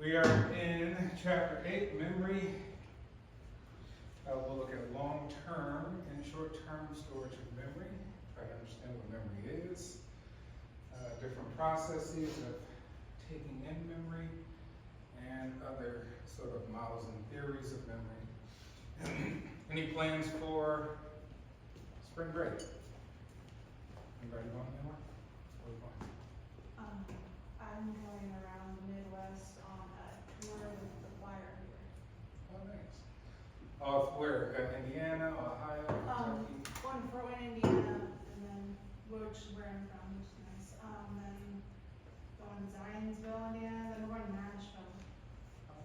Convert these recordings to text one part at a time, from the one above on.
We are in chapter 8, memory. We'll look at long-term and short-term storage of memory, try to understand what memory is, different processes of taking in memory, and other sort of models and theories of memory. Any plans for spring break? Anybody going anywhere? Where are you going? I'm going around the Midwest on a tour with the choir here. Oh, nice. Oh, where? Indiana, Ohio, Kentucky? Going to Fort Wayne, Indiana, and then where I'm from, which is nice. Then going to Zionsville, Indiana, then we're going to Nashville.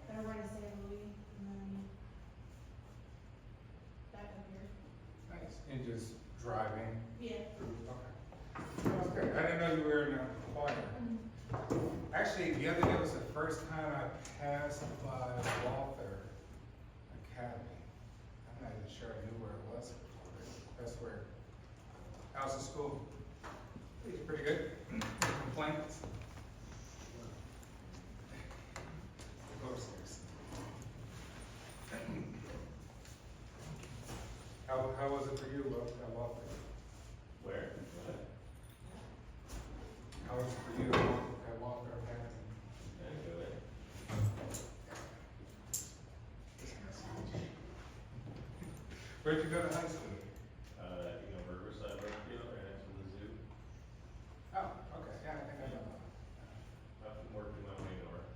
Then we're going to St. Louis, and then back up here. Nice. And just driving Yeah. through? Okay. Sounds good. I didn't know you were in a choir. Actually, the other day was the first time I passed by Walther Academy. I'm not even sure I knew where it was before. That's where. How's the school? It's pretty good. No complaints? Go upstairs. How was it for you at Walther? Where? How was it for you at Walther Academy? I enjoy it. Where'd you go to high school? Riverside Brookfield, right next to the zoo. Oh, okay, yeah, I think I know I've been working my way north.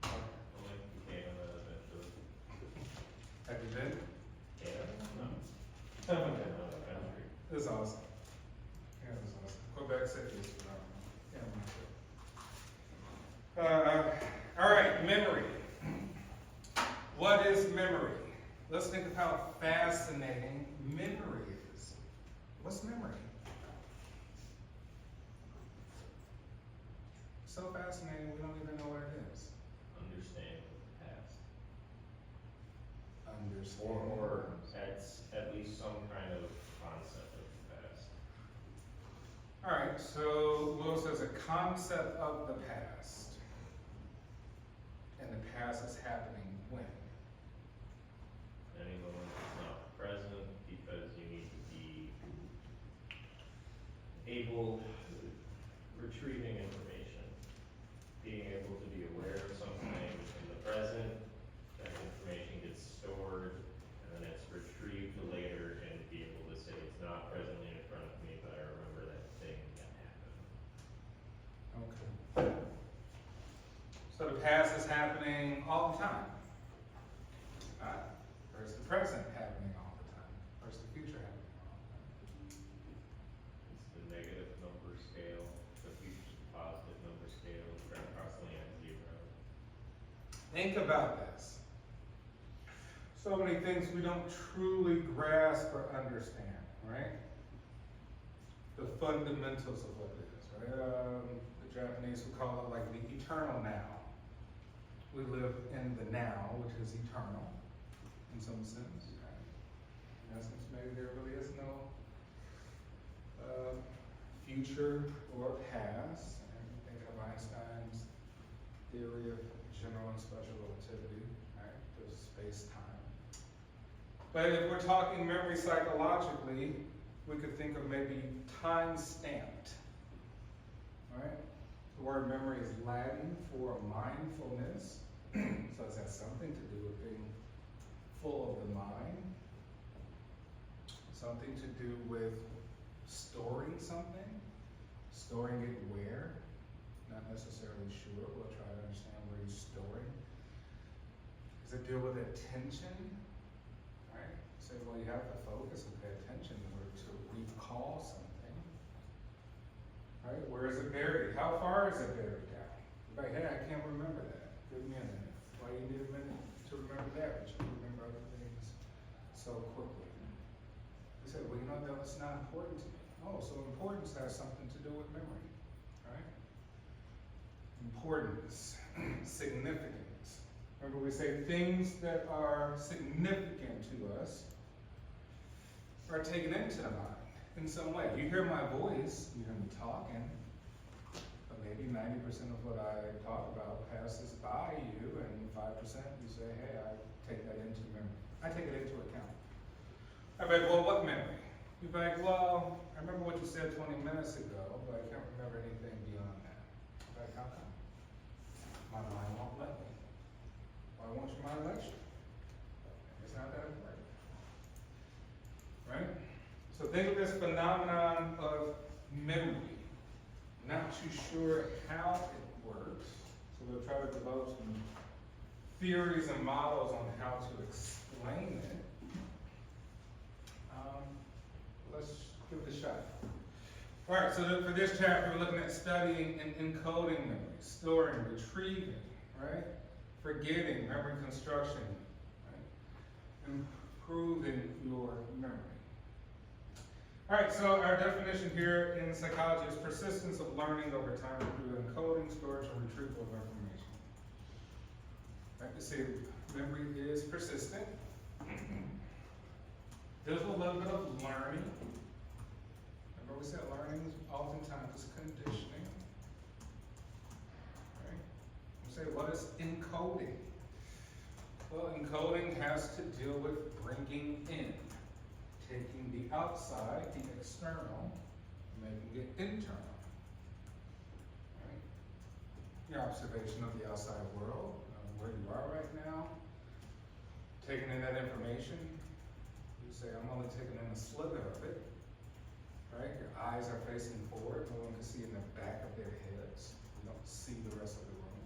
that. I'll link to Canada eventually. Have you been? Canada? No. Haven't been out of the country. It was awesome. Yeah, it was awesome. Quebec City is phenomenal. Yeah, I'm not sure. All right, memory. What is memory? Let's think of how fascinating memory is. What's memory? So fascinating, we don't even know what it is. Understanding the past. Understand. Or at least some kind of concept of the past. All right, so Will says a concept of the past. And the past is happening when? Any moment that's not present because you need to be able, retrieving information, being able to be aware of something in the present, that information gets stored, and then it's retrieved later and be able to say it's not presently in front of me, but I remember that thing that happened. Okay. So the past is happening all the time. Or is the present happening all the time? Or is the future happening all the time? It's the negative number scale, the future's the positive number scale, it's constantly at zero. Think about this. So many things we don't truly grasp or understand, right? The fundamentals of what it is, right? The Japanese would call it like the eternal now. We live in the now, which is eternal, in some sense, right? In essence, maybe there really is no future or past. And thinking of Einstein's theory of general and special relativity, right? There's space-time. But if we're talking memory psychologically, we could think of maybe time stamped, right? The word memory is Latin for mindfulness. So it has something to do with being full of the mind. Something to do with storing something. Storing it where? Not necessarily sure. We'll try to understand where you're storing. Does it deal with attention? Right? Say, well, you have to focus and pay attention in order to recall something. Right? Where is it buried? How far is it buried down? You're like, hey, I can't remember that. Give me a minute. Why do you need a minute to remember that, but you can remember other things so quickly? He said, well, you know, that's not important to me. Oh, so importance has something to do with memory, right? Importance, significance. Remember, we say things that are significant to us are taken into the mind in some way. You hear my voice, you hear me talking, but maybe 90% of what I talk about passes by you, and 5% you say, hey, I take that into memory. I take it into account. I'm like, well, what memory? You're like, well, I remember what you said 20 minutes ago, but I can't remember anything beyond that. I'm like, how come? My mind won't let me. Why won't your mind let you? It's not that important. Right? So think of this phenomenon of memory. Not too sure how it works, so we'll try to develop some theories and models on how to explain it. Let's give it a shot. All right, so for this chapter, we're looking at studying and encoding memory, storing, retrieving, right? Forgetting, memory construction, right? Improving your memory. All right, so our definition here in psychology is persistence of learning over time through encoding, storage, and retrieval of information. Right, you see, memory is persistent. There's a little bit of learning. Remember we said learning oftentimes is conditioning. Right? We say, what is encoding? Well, encoding has to deal with bringing in, taking the outside, the external, making it internal. Right? Your observation of the outside world, where you are right now, taking in that information. You say, I'm only taking in a sliver of it. Right? Your eyes are facing forward. No one can see in the back of their heads. You don't see the rest of the room.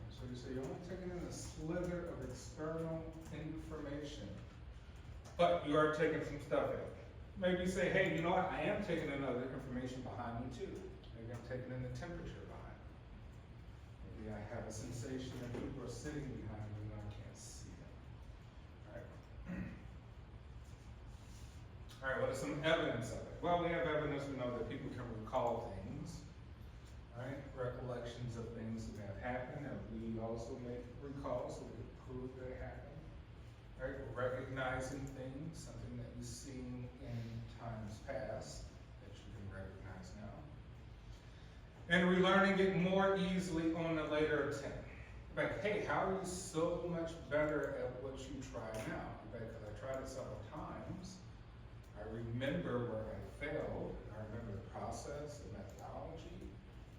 And so you say, you're only taking in a sliver of external information. But you are taking some stuff in. Maybe you say, hey, you know what? I am taking in other information behind me too. Maybe I'm taking in the temperature behind me. Maybe I have a sensation that people are sitting behind me and I can't see them. Right? All right, what is some evidence of it? Well, we have evidence. We know that people can recall things, right? Recollections of things that have happened, and we also make recalls so we can prove that it happened. Right? Recognizing things, something that you've seen in times past that you can recognize now. And relearning it more easily on a later attempt. Like, hey, how are you so much better at what you try now? Because I tried it several times. I remember where I failed. I remember the process, the methodology,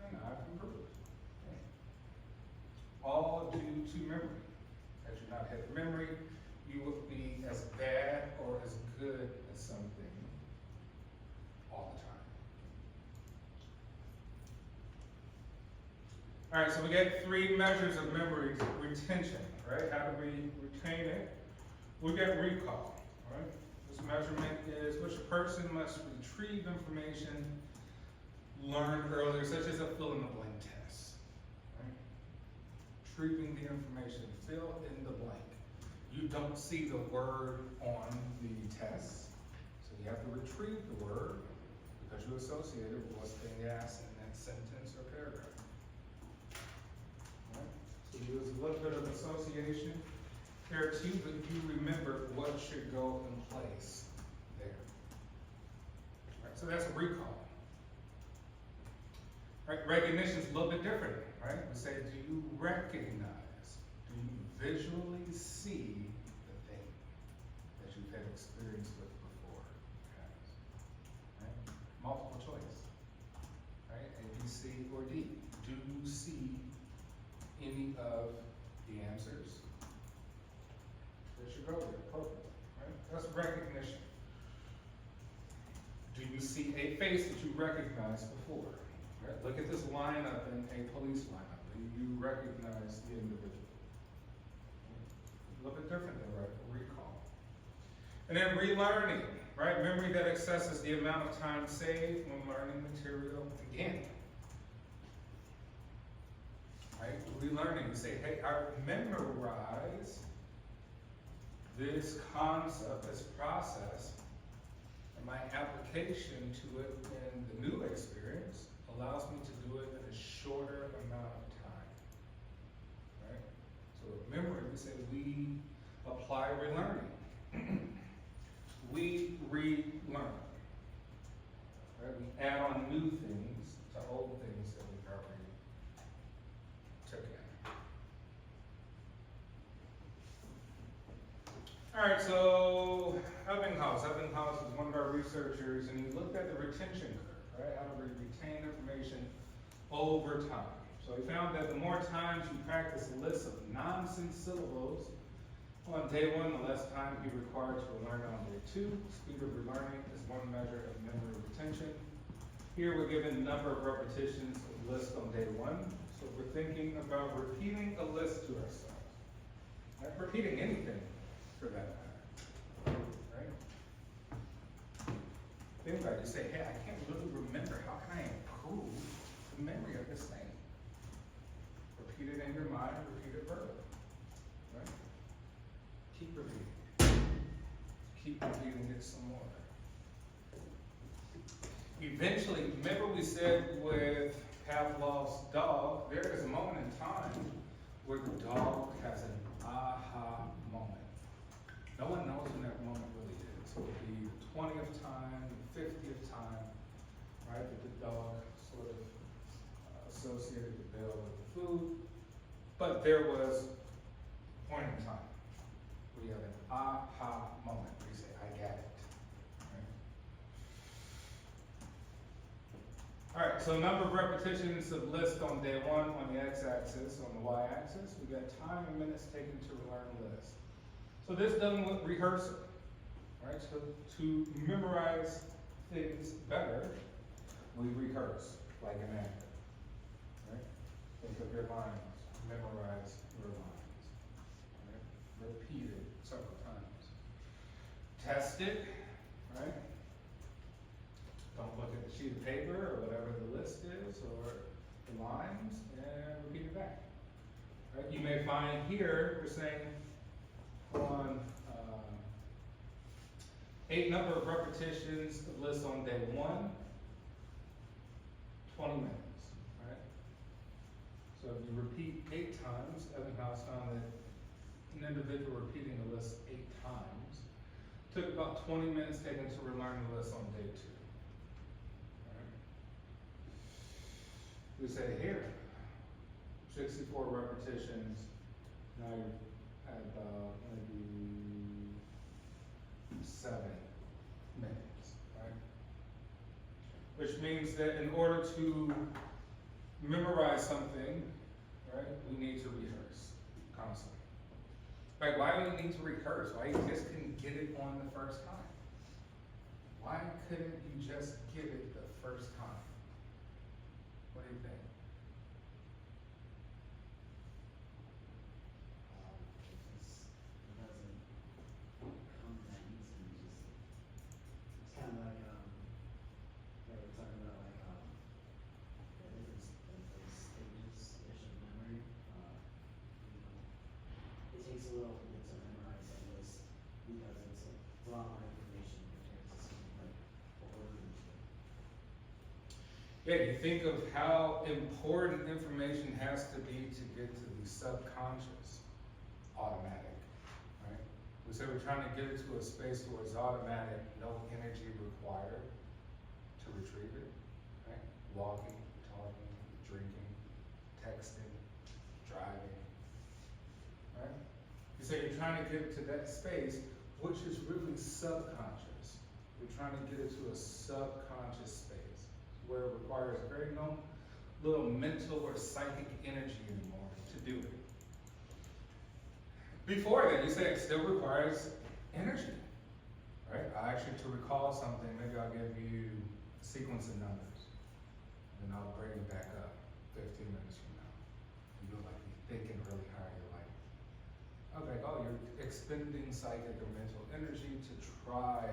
and I've improved. Okay. All due to memory. Had you not had memory, you would be as bad or as good as something all the time. All right, so we get 3 measures of memory retention, right? How do we retain it? We get recall, right? This measurement is which a person must retrieve information learned earlier, such as a fill-in-the-blank test, right? Retrieving the information, fill in the blank. You don't see the word on the test, so you have to retrieve the word because you associate it with what's being asked in that sentence or paragraph. Right? So you use a little bit of association there too, but you remember what should go in place there. Right? So that's a recall. Right? Recognition is a little bit different, right? We say, do you recognize? Do you visually see the thing that you've had experience with before? Right? Multiple choice. Right? A, B, C, or D. Do you see any of the answers? There should go there, perfect. Right? That's recognition. Do you see a face that you recognized before? Right? Look at this lineup in a police lineup. Do you recognize the individual? A little bit different than recall. And then relearning, right? Memory that accesses the amount of time saved when learning material again. Right? Relearning, you say, hey, I memorize this concept, this process, and my application to it in the new experience allows me to do it in a shorter amount of time. Right? So with memory, we say we apply relearning. We relearn. Right? We add on new things to old things that we've Alright, so Ebbinghaus is one of our researchers, and he looked at the retention curve, right? How to retain information over time. So he found that the more times you practice a list of nonsense syllables on day one, the less time you require to learn on day two. Speed of relearning is one measure of memory retention. Here we're given the number of repetitions of list on day one. So we're thinking about repeating a list to ourselves. Not repeating anything for that matter, right? Think about it, you say, hey, I can't really remember, how can I improve the memory of this thing? Repeat it in your mind, repeat it verbally, right? Keep repeating. Keep repeating it some more. Eventually, remember we said with Pavlov's dog, there is a moment in time where the dog has an aha moment. No one knows when that moment really is. It will be the 20th time, the 50th time, right? That the dog sort of associated the bill with the food. But there was a point in time where you have an aha moment where you say, I get it. All right, so number of repetitions of list on day one on the x-axis, on the y-axis, we got time and minutes taken to learn list. So this doesn't look rehearsal, right? So to memorize things better, we rehearse like an actor, right? Think of your lines, memorize your lines, right? Repeat it several times. Test it, right? Don't look at the sheet of paper or whatever the list is or the lines and repeat it back. Right? You may find here we're saying on 8 number of repetitions of list on day 1, 20 minutes. Right? So if you repeat 8 times, Ebbinghaus found that an individual repeating a list 8 times took about 20 minutes taken to relearn the list on day 2. We say here, 64 repetitions, now you're at about maybe 7 minutes, right? Which means that in order to memorize something, right, we need to rehearse constantly. Right, why do we need to rehearse? Why you just couldn't get it on the first time? Why couldn't you just get it the first time? What do you think? It doesn't come that easy, it's kind of like, they were talking about like, the different, stages-ish of memory, it takes a little bit to memorize that list, because it's a lot more information compared to something like orders. Yeah, you think of how important information has to be to get to the subconscious automatic, right? We said we're trying to get it to a space where it's automatic, no energy required to retrieve it, right? Walking, talking, drinking, texting, driving, right? You say you're trying to get it to that space, which is really subconscious. You're trying to get it to a subconscious space, where it requires very little mental or psychic energy anymore to do it. Before that, you say it still requires energy, right? Actually, to recall something, maybe I'll give you a sequence of numbers, and then I'll bring it back up 15 minutes from now. And you'll like be thinking really hard. You're like, okay, oh, you're expending psychic or mental energy to try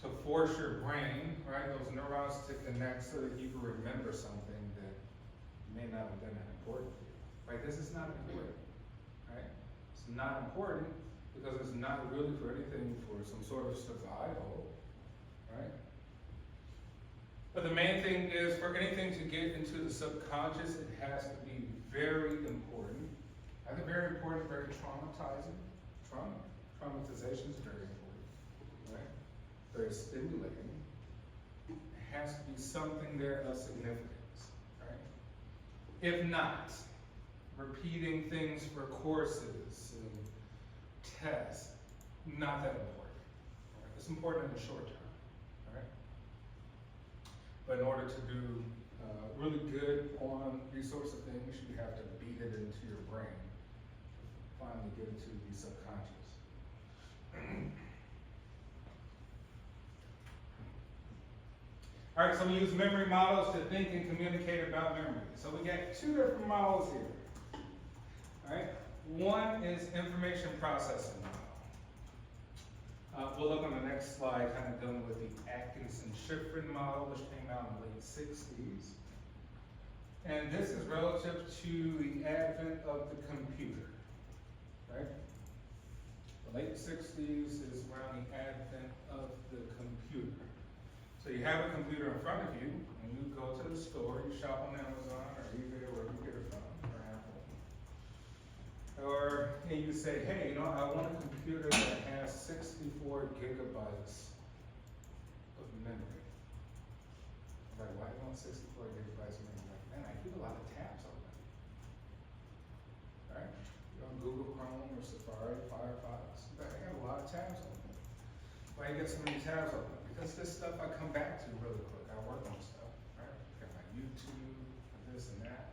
to force your brain, right, those neurons to connect so that you can remember something that may not have been that important to you. Right? This is not important, right? It's not important because it's not really for anything for some sort of survival, right? But the main thing is for anything to get into the subconscious, it has to be very important. I think very important, very traumatizing. Traumatization is very important, right? Very stimulating. It has to be something there of significance, right? If not, repeating things for courses and tests not that important. All right? It's important in the short term, all right? But in order to do really good on these sorts of things, you have to beat it into your brain. Finally get it to the subconscious. All right, so we use memory models to think and communicate about memory. So we got two different models here. All right, one is information processing model. We'll look on the next slide, kind of dealing with the Atkinson-Shiffrin model, which came out in the late 60s. And this is relative to the advent of the computer, right? The late 60s is around the advent of the computer. So you have a computer in front of you, and you go to the store, you shop on Amazon or eBay or wherever you get it from, or Apple. Or and you say, hey, you know, I want a computer that has 64 gigabytes of memory. Like, why do you want 64 gigabytes of memory? Like, man, I keep a lot of tabs open. Right? You're on Google Chrome or Safari, Firefox. I got a lot of tabs open. Why you get so many tabs open? Because this stuff I come back to really quick. I work on stuff, right? Got my YouTube, this and that.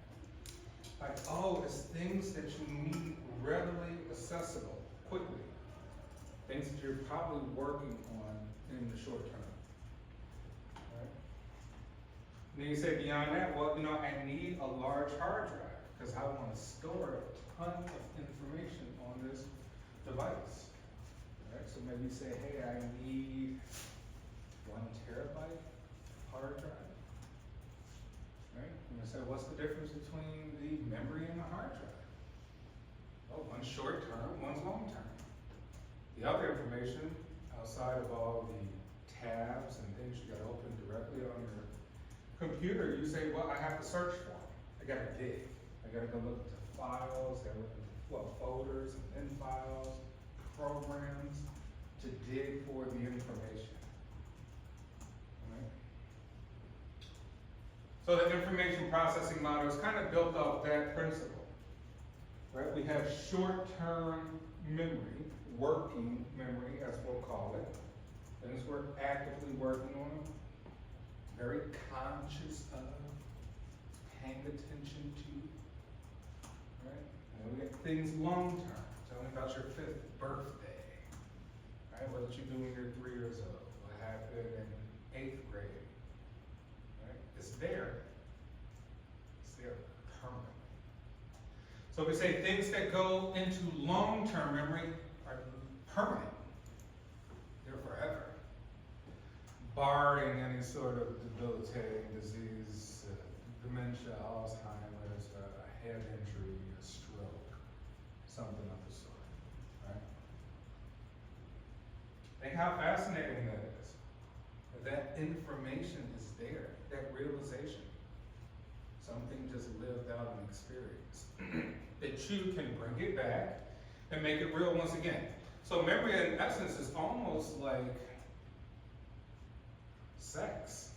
Like, oh, it's things that you need readily accessible, quickly. Things that you're probably working on in the short term. Right? And then you say beyond that, well, you know, I need a large hard drive because I want to store a ton of information on this device. Right? So maybe you say, hey, I need 1 terabyte hard drive. Right? And you say, what's the difference between the memory and the hard drive? Oh, one's short term, one's long term. The other information, outside of all the tabs and things you got open directly on your computer, you say, well, I have to search for it. I gotta dig. I gotta go look into files, I gotta look into folders and then files, programs to dig for the information. Right? So the information processing model is kind of built off that principle. Right? We have short-term memory, working memory, as we'll call it. Things we're actively working on, very conscious of, paying attention to. Right? And we get things long-term. Tell me about your 5th birthday. Right? What did you do when you were 3 years old? What happened in 8th grade? Right? It's there. It's there permanently. So we say things that go into long-term memory are permanent. They're forever. Barring any sort of debilitating disease, dementia, Alzheimer's, a head injury, a stroke, something of the sort, right? Think how fascinating that is. That information is there, that realization. Something just lived out and experienced. That you can bring it back and make it real once again. So memory in essence is almost like sex.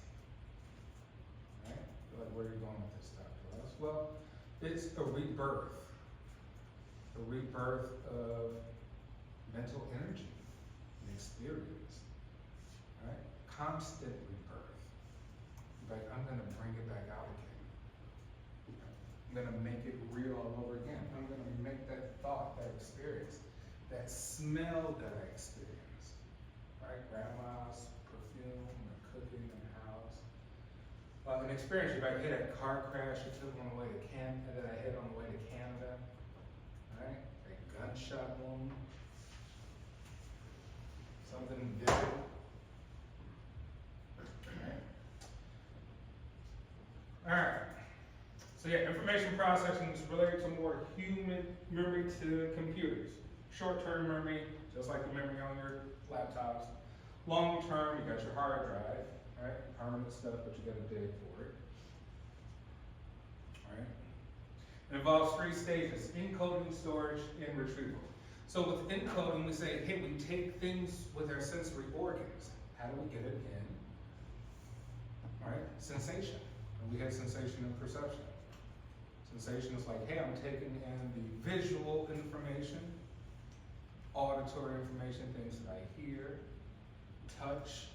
Right? Like, where are you going with this stuff? Well, it's a rebirth. A rebirth of mental energy and experience. Right? Constant rebirth. Like, I'm gonna bring it back out again. I'm gonna make it real all over again. I'm gonna make that thought, that experience, that smell that I experienced. Right? Grandma's perfume or cooking in the house. An experience, you might hit a car crash you took on the way to Canada, that I hit on the way to Canada. Right? A gunshot wound. Something vivid. All right. So yeah, information processing is related to more human memory to computers. Short-term memory, just like the memory on your laptops. Long-term, you got your hard drive, right? Permanent stuff, but you gotta dig for it. All right? It involves 3 stages: encoding, storage, and retrieval. So with encoding, we say, hey, we take things with our sensory organs. How do we get it in? All right, sensation. And we have sensation and perception. Sensation is like, hey, I'm taking in the visual information, auditory information, things that I hear. Touch,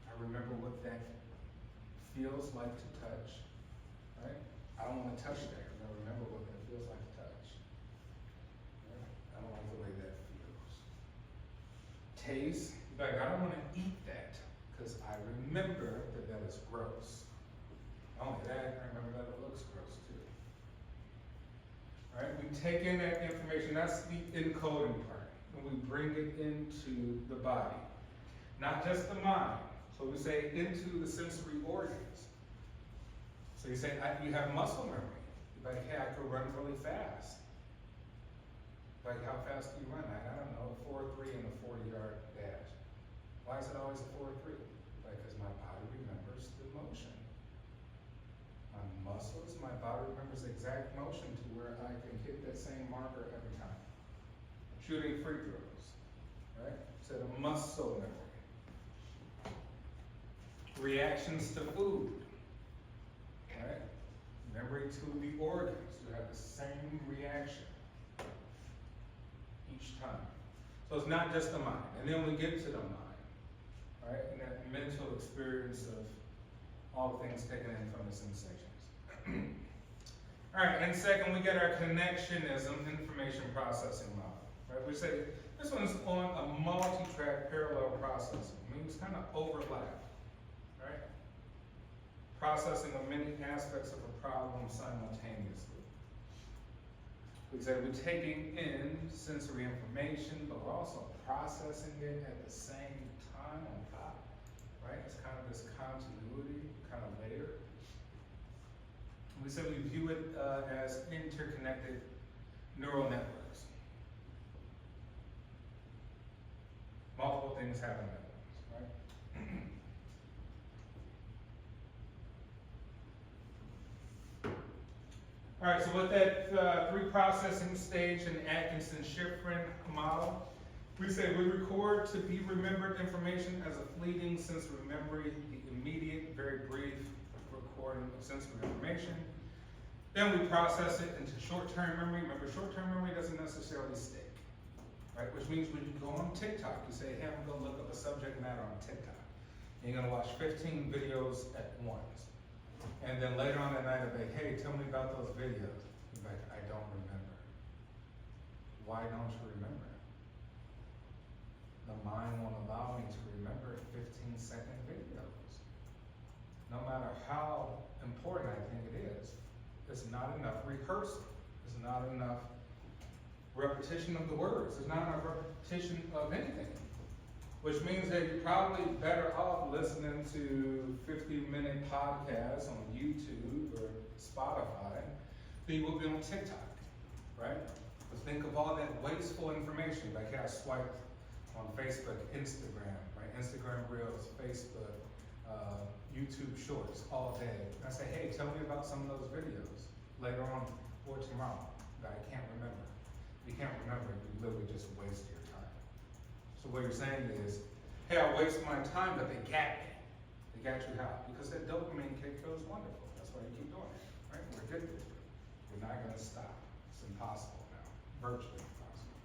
I remember what that feels like to touch, right? I don't wanna touch that, because I remember what that feels like to touch. Right? I don't like the way that feels. Taste, like I don't wanna eat that, because I remember that that is gross. Not only that, I remember that it looks gross too. Alright, we take in that information, that's the encoding part, and we bring it into the body. Not just the mind, so we say into the sensory organs. So you say, you have muscle memory. You're like, hey, I could run really fast. Like, how fast do you run? I don't know, 4.3 in a 40-yard dash. Why is it always a 4.3? Because my body remembers the motion. My muscles, my body remembers the exact motion to where I can hit that same marker every time. Shooting free throws, right? So the muscle memory. Reactions to food, right? Memory to the organs, you have the same reaction each time. So it's not just the mind, and then we get to the mind, right? And that mental experience of all the things taken in from the sensations. All right, and second, we get our connectionism information processing model, right? We say this one's on a multi-track parallel processing, means kind of overlap. Right? Processing of many aspects of a problem simultaneously. We say we're taking in sensory information, but we're also processing it at the same time on top, right? It's kind of this continuity, kind of layer. We say we view it as interconnected neural networks. Multiple things happen at once, right? All right, so with that three-processing stage in Atkinson-Shiffrin model, we say we record to be remembered information as a fleeting sensory memory, the immediate, very brief recording of sensory information. Then we process it into short-term memory. Remember, short-term memory doesn't necessarily stick, right? Which means when you go on TikTok, you say, hey, I'm gonna look up a subject matter on TikTok. And you're gonna watch 15 videos at once. And then later on that night, I'll be like, hey, tell me about those videos. You're like, I don't remember. Why don't you remember? The mind won't allow me to remember 15-second videos. No matter how important I think it is, it's not enough rehearsal. It's not enough repetition of the words. There's not enough repetition of anything. Which means that you're probably better off listening to 50-minute podcasts on YouTube or Spotify than you will be on TikTok, right? But think of all that wasteful information, like I swiped on Facebook, Instagram, right? Instagram Reels, Facebook, YouTube Shorts all day. And I say, hey, tell me about some of those videos later on or tomorrow that I can't remember. If you can't remember, you literally just waste your time. So what you're saying is, hey, I wasted my time, but they got me. They got you how? Because that dopamine kick feels wonderful. That's why you keep doing it, right? We're addicted to it. We're not gonna stop. It's impossible now. Virtually impossible,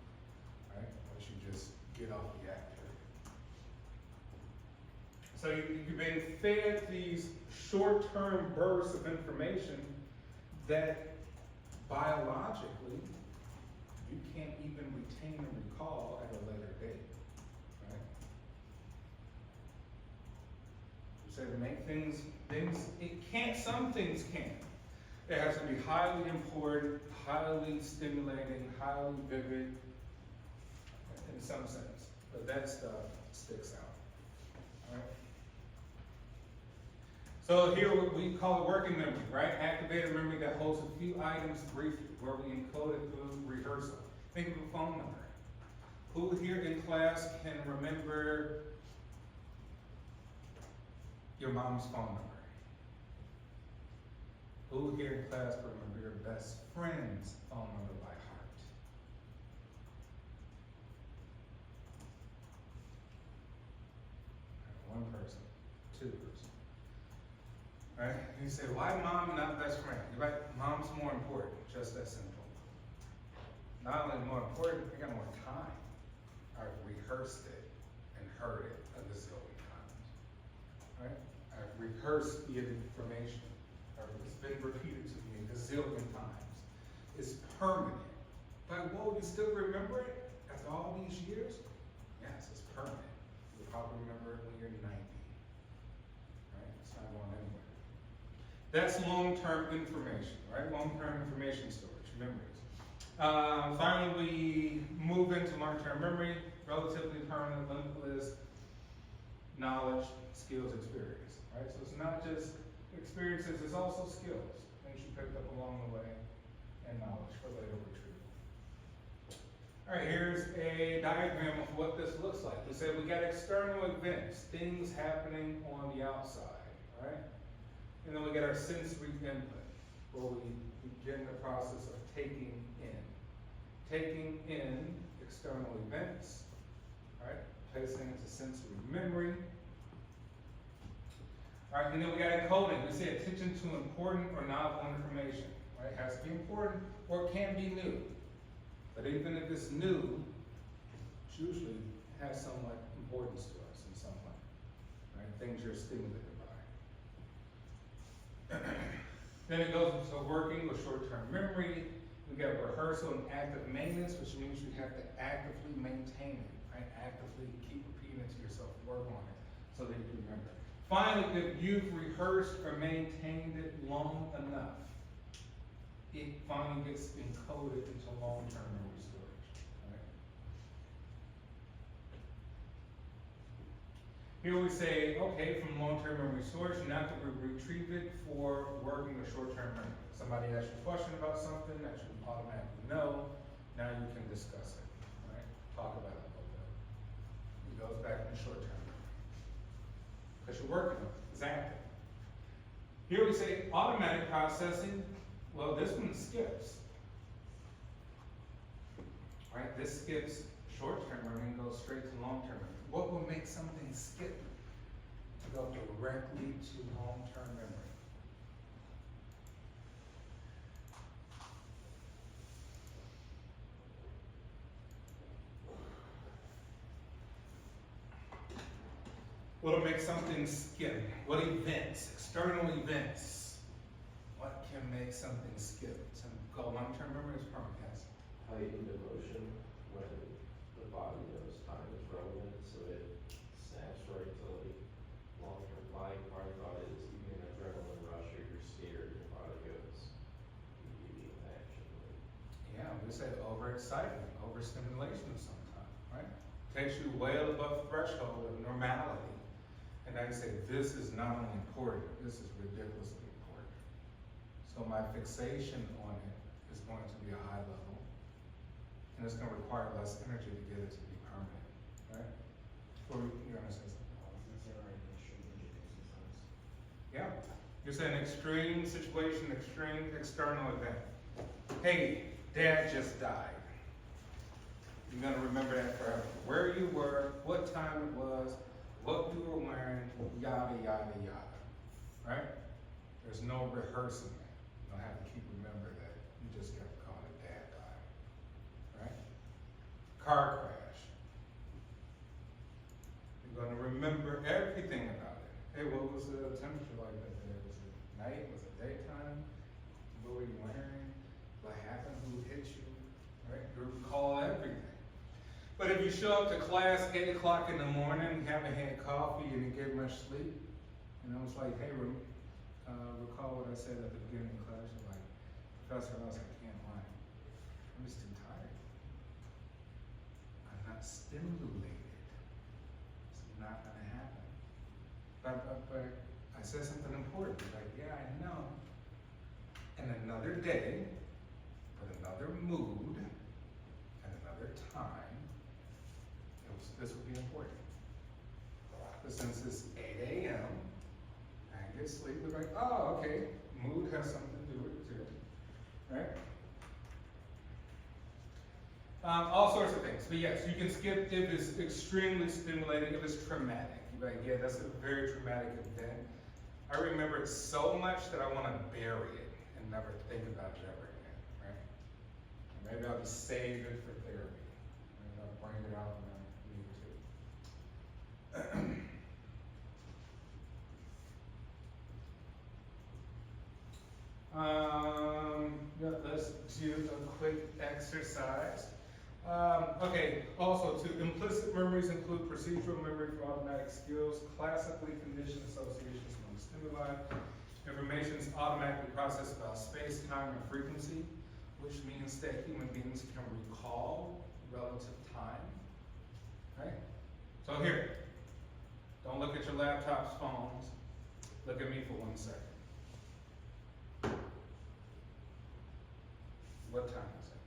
right? Unless you just get off the app. So you've been fed these short-term bursts of information that biologically you can't even retain and recall at a later date, right? You say to make things, it can't, some things can. It has to be highly important, highly stimulating, highly vivid, in some sense. But that stuff sticks out, all right? So here we call it working memory, right? Activated memory that holds a few items briefly, where we encode it through rehearsal. Think of a phone number. Who here in class can remember your mom's phone number? Who here in class can remember your best friend's phone number by heart? One person, two person. Right? You say, why mom not best friend? You're right, mom's more important, just that simple. Not only more important, I got more time. I've rehearsed it and heard it a gazillion times, right? I've rehearsed the information, or it's been repeated to me a gazillion times. It's permanent. Like, whoa, you still remember it after all these years? Yes, it's permanent. You'll probably remember it when you're 90, right? It's not going anywhere. That's long-term information, right? Long-term information storage, memories. Finally, we move into long-term memory, relatively permanent, limitless knowledge, skills, experience, right? So it's not just experiences, it's also skills, things you picked up along the way, and knowledge for later retrieval. All right, here's a diagram of what this looks like. We said we got external events, things happening on the outside, right? And then we get our sensory input, where we begin the process of taking in external events, right? Placing into sensory memory. All right, and then we got encoding. We say attention to important or novel information, right? It has to be important or it can be new. But even if it's new, it usually has somewhat importance to us in some way, right? Things you're stimulated by. Then it goes into working with short-term memory. We got rehearsal and active maintenance, which means you have to actively maintain it, right? Actively keep repeating it to yourself, work on it, so that you can remember. Finally, if you've rehearsed or maintained it long enough, it finally gets encoded into long-term memory storage, right? Here we say, okay, from long-term memory storage, now that we retrieve it for working with short-term memory. Somebody asks you a question about something that you automatically know, now you can discuss it, right? Talk about it a little bit. It goes back in short-term memory. Because you're working with it, it's active. Here we say automatic processing. Well, this one skips. Right, this skips short-term memory and goes straight to long-term memory. What will make something skip to go directly to long-term memory? What'll make something skip? What events, external events? What can make something skip? To go long-term memory is permanent, yes. Heightened emotion when the body knows time is relevant, so it snaps right to like long-term body thought is you get an adrenaline rush or you're scared, your body goes immediate action. Yeah, we say overexcitement, overstimulation of some kind, right? Takes you well above the threshold of normality. And I say, this is not only important, this is ridiculously important. So my fixation on it is going to be a high level. And it's going to require less energy to get it to be permanent, right? Or you're going to say something? Yeah. You're saying extreme situation, extreme external event. Hey, dad just died. You're going to remember that forever. Where you were, what time it was, what you were wearing, yada, yada, yada, right? There's no rehearsing it. You don't have to keep remembering that. You just kept calling it dad died, right? Car crash. You're gonna remember everything about it. Hey, what was the temperature like that day? Was it night? Was it daytime? What were you wearing? What happened? Who hit you? Right? You recall everything. But if you show up to class 8 o'clock in the morning, haven't had coffee, and didn't get much sleep, and I was like, hey, recall what I said at the beginning of class? You're like, Professor, I was like, I can't lie. I'm just too tired. I'm not stimulated. It's not gonna happen. But I said something important. Like, yeah, I know. And another day, with another mood, at another time, this would be important. But since it's 8 a.m., I get sleep, it's like, oh, okay, mood has something to do with it too, right? All sorts of things, but yes, you can skip if it's extremely stimulating, if it's traumatic. You're like, yeah, that's a very traumatic event. I remember it so much that I want to bury it and never think about it ever again, right? And maybe I'll just save it for therapy. Maybe I'll bring it out and exercise. Okay, also too, implicit memories include procedural memory for automatic skills, classically conditioned associations among stimuli. Information is automatically processed about space, time, and frequency, which means that human beings can recall relative time. Right? So here, don't look at your laptops, phones. Look at me for 1 second. What time is it?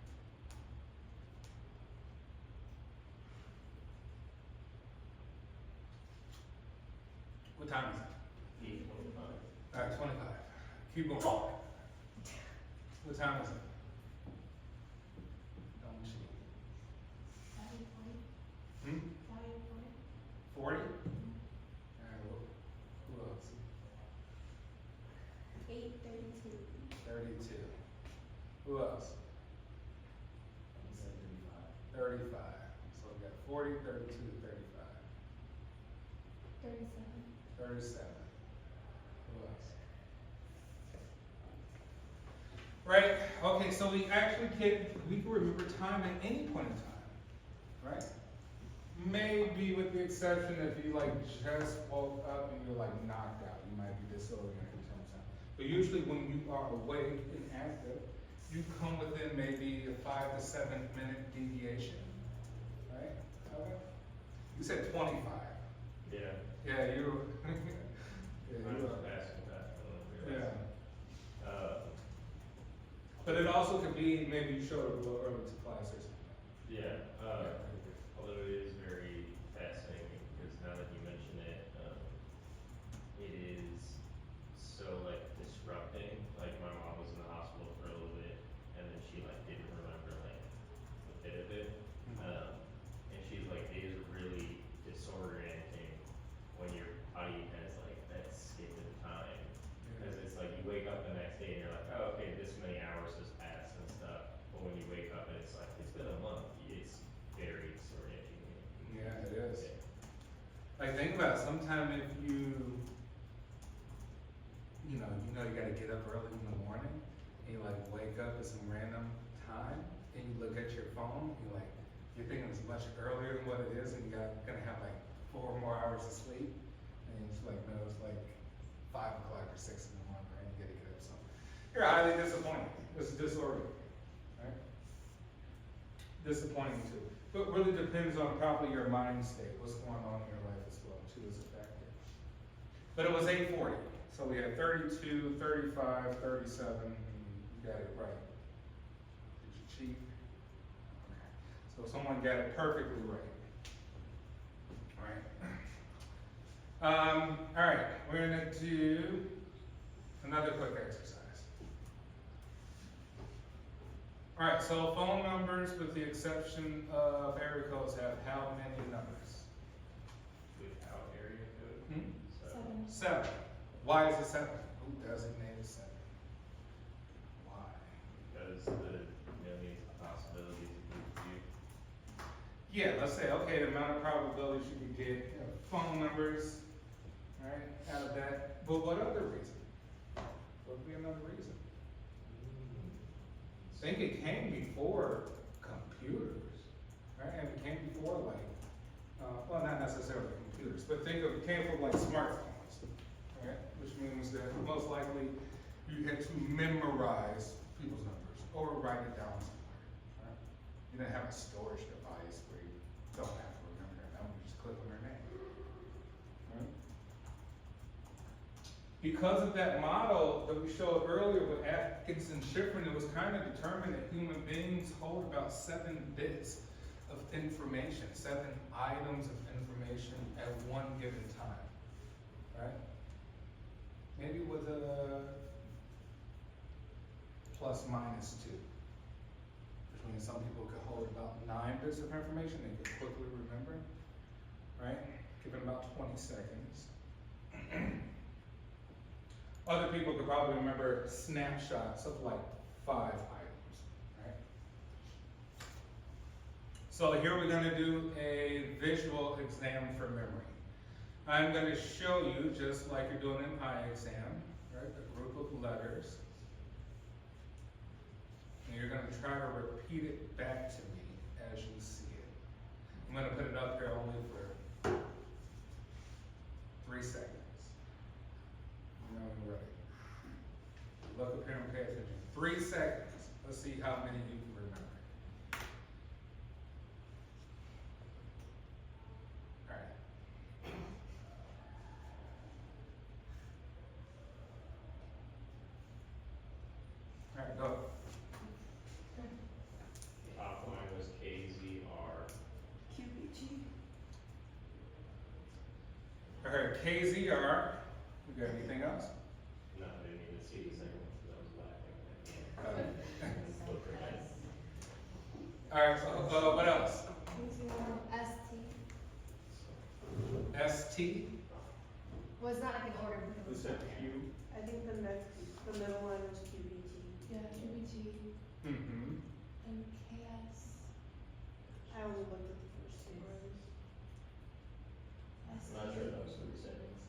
What time is it? 8:25. All right, 25. Keep going. What time is it? Don't cheat. Value Hmm? 40? 40. All right, who else? 8:32. 32. Who else? You said 35. 35. So we got 40, 32, 35. 37. 37. Who else? Right? Okay, so we actually we can remember time at any point in time. Right? Maybe with the exception if you like just woke up and you're like knocked out, you might be disoriented in terms of time. But usually when you are awake and active, you come within maybe a 5 to 7 minute deviation. Right? Okay. You said 25. Yeah. Yeah, you. Yeah, I'm you just are. passing that. Yeah. Uh, But it also could be maybe you showed up a little early to class or something. yeah, although it is very fascinating, because now that you mention it, it is so like disrupting, like my mom was in the hospital for a little bit, and then she like didn't remember like a bit of it, and she's like, it is really disorienting when your body has like that skip in time, because it's like you wake up the next day and you're like, oh, okay, this many hours has passed and stuff, but when you wake up and it's like, it's been a month, it's very disorienting. Yeah, it is. Like think about it, sometime if you you gotta get up early in the morning, and you like wake up at some random time, and you look at your phone, you're thinking it's much earlier than what it is, and gonna have like 4 more hours of sleep, and it's like, no, it's like 5 o'clock or 6 in the morning, right? You gotta get up, so you're highly disappointed. It's disorienting, right? Disappointing too. But really depends on probably your mind state, what's going on in your life as well, too, is a factor. But it was 8:40, so we had 32, 35, 37, you got it right. Did you cheat? Okay. So someone got it perfectly right. All right, we're gonna do another quick exercise. All right, so phone numbers, with the exception of area codes, have how many numbers? Without area code, Hmm? so. 7. 7. Why is it 7? Who designated 7? Why? Because the millions of possibilities it gives you. Yeah, let's say, okay, the amount of probabilities you could get, phone numbers, right, out of that. But what other reason? What would be another reason? I think it came before computers, right? And it came before like, well, not necessarily computers, but think of, it came from like smartphones, right? Which means that most likely you had to memorize people's numbers or write it down somewhere, right? You didn't have a storage device where you don't have to remember their number, you just click on their name, right? Because of that model that we showed earlier with Atkins and Shiffrin, it was kind of determined that human beings hold about 7 bits of information, 7 items of information at one given time, right? Maybe with a plus minus 2, which means some people could hold about 9 bits of information they could quickly remember, right? Given about 20 seconds. Other people could probably remember snapshots of like 5 items, right? So here we're gonna do a visual exam for memory. I'm gonna show you, just like you're doing an eye exam, right, a group of letters. And you're gonna try to repeat it back to me as you see it. I'm gonna put it up here only for 3 seconds. You know when you're ready. Look up here and pay attention. 3 seconds. Let's see how many you can remember. Alright. Alright, go. Top line was KZR. QBG. I heard KZR. You got anything else? No, I didn't even see the second one, because I was laughing. Look for that. Alright, so, what else? ST. ST? Was not like an order. Who said Q? I think the next, the middle one was QBT. Yeah, QBG Mm-hmm. and KS. I only looked at the first two words. I'm not sure those were the settings.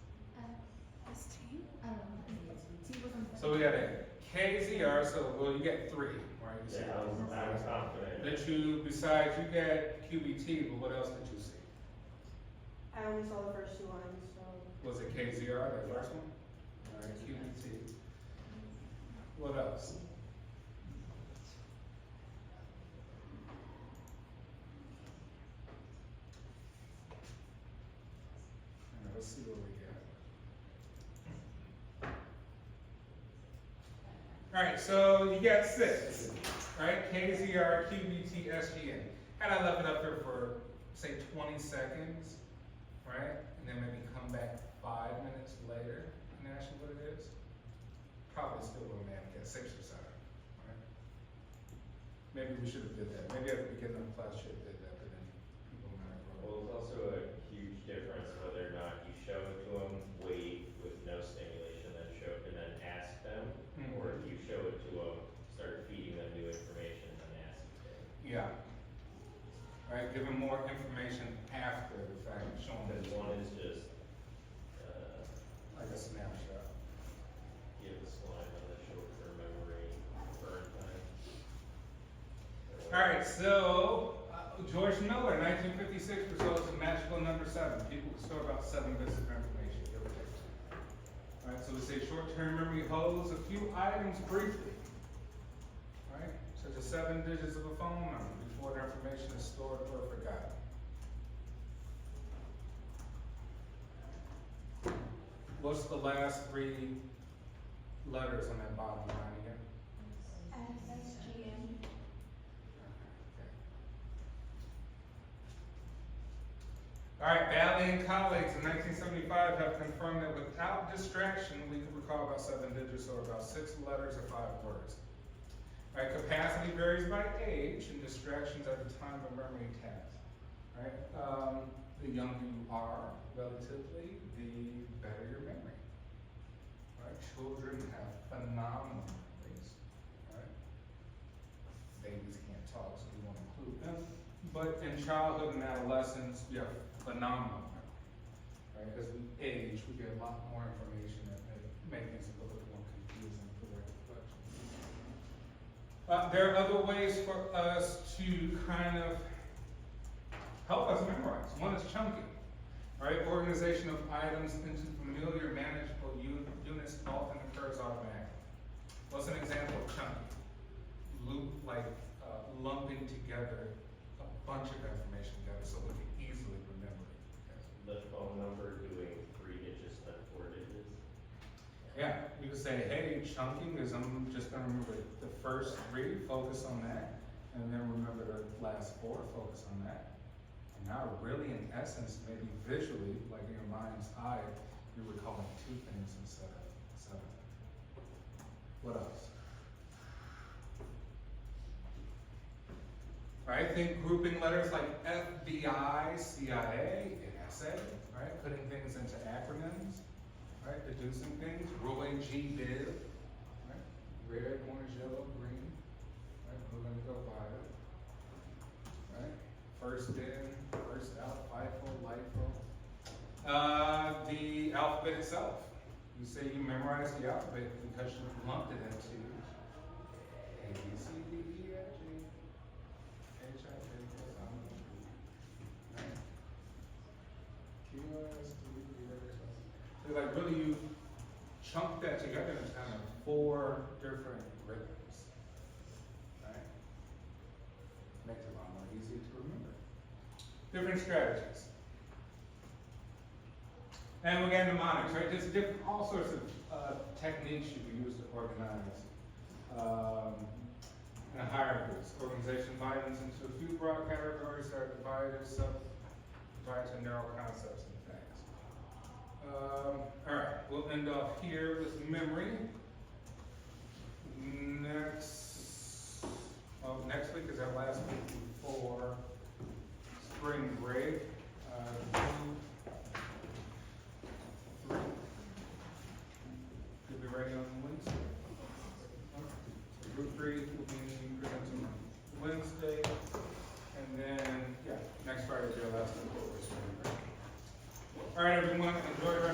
ST? I don't know. T was on. So we got a KZR, so, well, you get 3, right? You said- Yeah, I was confident. That you, besides, you got QBT, but what else did you see? I only saw the first two lines, so. Was it KZR, that first one? Alright, QBT. What else? Alright, let's see what we got. Alright, so you got 6, right? KZR, QBT, SGN. Had I left it up there for, say, 20 seconds, right? And then maybe come back 5 minutes later and ask you what it is? Probably still wouldn't have got 6 or 7, right? Maybe we should have did that. Maybe at the beginning of the class should have did that, but then people might have Well, there's also a huge difference whether or not you show it to them, wait with no stimulation, then show and then ask them, or if you show it to them, start feeding them new information, and then ask them. Yeah. Right, give them more information after the fact, showing them. Because one is just, Like a snapshot. give a slide on the short-term memory, burn time. Alright, so, George Miller, 1956, results in magical number 7. People can store about 7 bits of information, give or take. Alright, so we say short-term memory holds a few items briefly. Right, such as 7 digits of a phone number before the information is stored or forgotten. What's the last 3 letters on that bottom line again? SGN. Alright, Bailey and colleagues in 1975 have confirmed that without distraction, we can recall about 7 digits or about 6 letters or 5 words. Alright, capacity varies by age and distractions at the time of memory task. Right? The younger you are, relatively, the better your memory. Right? Children have phenomenal memories. Right? Babies can't talk, so we won't include them. But in childhood and adolescence, we have phenomenal memory. Right? As we age, we get a lot more information that may make things a little bit more confusing for their reflection. There are other ways for us to kind of help us memorize. One is chunking, right? Organization of items into familiar, manageable units often occurs automatically. What's an example of chunking? Lumping together a bunch of information together so we can easily remember it. The phone number doing 3 digits, then 4 digits. Yeah, you could say, hey, chunking is, I'm just gonna remember the first 3, focus on that, and then remember the last 4, focus on that. And now really, in essence, maybe visually, like in your mind's eye, you're recalling 2 things instead of 7. What else? Right, think grouping letters like FBI, CIA, NSA, right? Putting things into acronyms, right? Deducing things, Roy G. Biv, right? Red, orange, yellow, green, right? We're gonna go violet, right? First in, first out, FIFO, LIFO. The alphabet itself. You say you memorized the alphabet because you lumped it into A, B, C, D, E, F, G, that together into kind of 4 different rhythms, right? Makes it a lot more easy to remember. Different strategies. And again, mnemonics, right? Just different, all sorts of techniques you can use to organize and hierarchies. Organization divides into a few broad categories that are divided to narrow concepts and things. All right, we'll end off here with memory. Next week is our last week before spring break. 2, 3. Could be ready on Wednesday. Group 3 will be presenting on Wednesday, and then, next Friday is your last day before spring break. All right, everyone, enjoy the rest